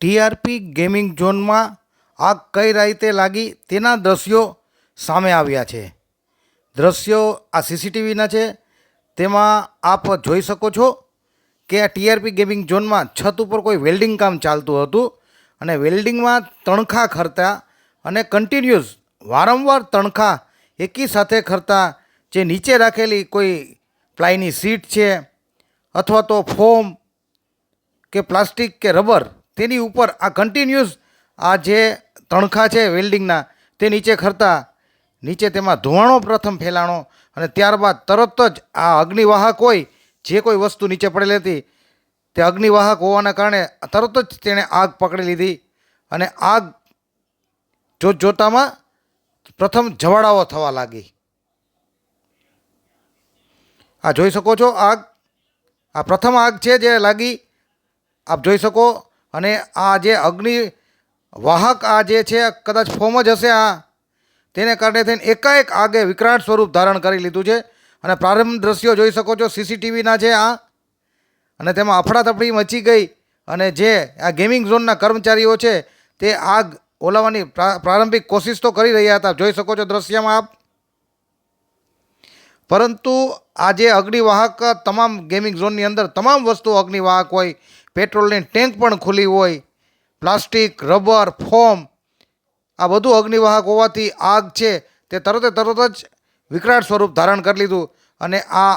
TRP gaming ઝોનમાં આગ કઈ રીતે લાગી તેના દ્રશ્યો સામે આવ્યા છે. દ્રશ્યો આ સીસીટીવીના છે. તેમાં આપ જોઈ શકો છો કે આ ટીઆરપી ગેમિંગ ઝોનમાં છત ઉપર કોઈ વેલ્ડિંગ કામ ચાલતું હતું અને વેલ્ડિંગમાં તણખા ખરતા અને કન્ટિન્યુઅસ વારંવાર તણખા એકી સાથે ખરતા જે નીચે રાખેલી કોઈ પ્લાયની સીટ છે અથવા તો ફોમ કે પ્લાસ્ટિક કે રબર તેની ઉપર આ કન્ટિન્યુઅસ આ જે તણખા છે વેલ્ડિંગના તે નીચે ખરતા નીચે તેમાં ધુવાણો પ્રથમ ફેલાણો અને ત્યારબાદ તરત જ આ અગ્નિવાહક હોય જે કોઈ વસ્તુ નીચે પડેલી હતી તે અગ્નિવાહક હોવાના કારણે તરત જ તેણે આગ પકડી લીધી અને આગ જોતજોતામાં પ્રથમ જવાળાઓ થવા લાગી. આ જોઈ શકો છો આગ, આ પ્રથમ આગ છે જે લાગી આપ જોઈ શકો. અને આ જે અગ્નિવાહક આ જે છે કદાચ ફોમ જ હશે આ તેને કારણે થઈને એકાએક આગે વિકરાળ સ્વરૂપ ધારણ કરી લીધું છે. અને પ્રારંભ દ્રશ્યો જોઈ શકો છો સીસીટીવીના છે આ, અને તેમાં અફડાતફડી મચી ગઈ અને જે આ ગેમિંગ ઝોનના કર્મચારીઓ છે તે આગ ઓલાવવાની પ્રારંભિક કોશિશ તો કરી રહ્યા હતા, જોઈ શકો છો દ્રશ્યમાં આપ. પરંતુ આ જે અગ્નિવાહક તમામ ગેમિંગ ઝોનની અંદર તમામ વસ્તુઓ અગ્નિવાહક હોય, પેટ્રોલની ટેન્ક પણ ખુલ્લી હોય, પ્લાસ્ટિક, રબર, ફોમ આ બધું અગ્નિવાહક હોવાથી આગ છે તે તરત જ વિકરાળ સ્વરૂપ ધારણ કરી લીધું અને આ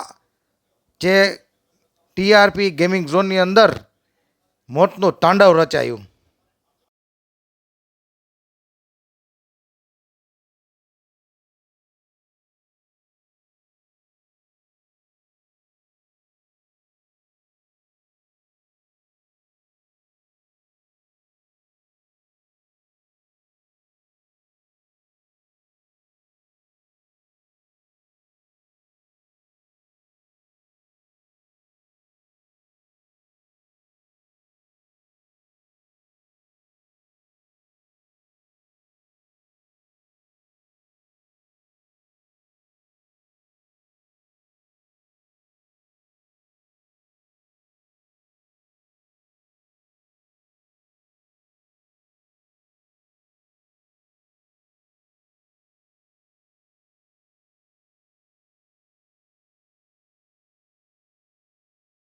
જે ટીઆરપી ગેમિંગ ઝોનની અંદર મોતનું તાંડવ રચાયું.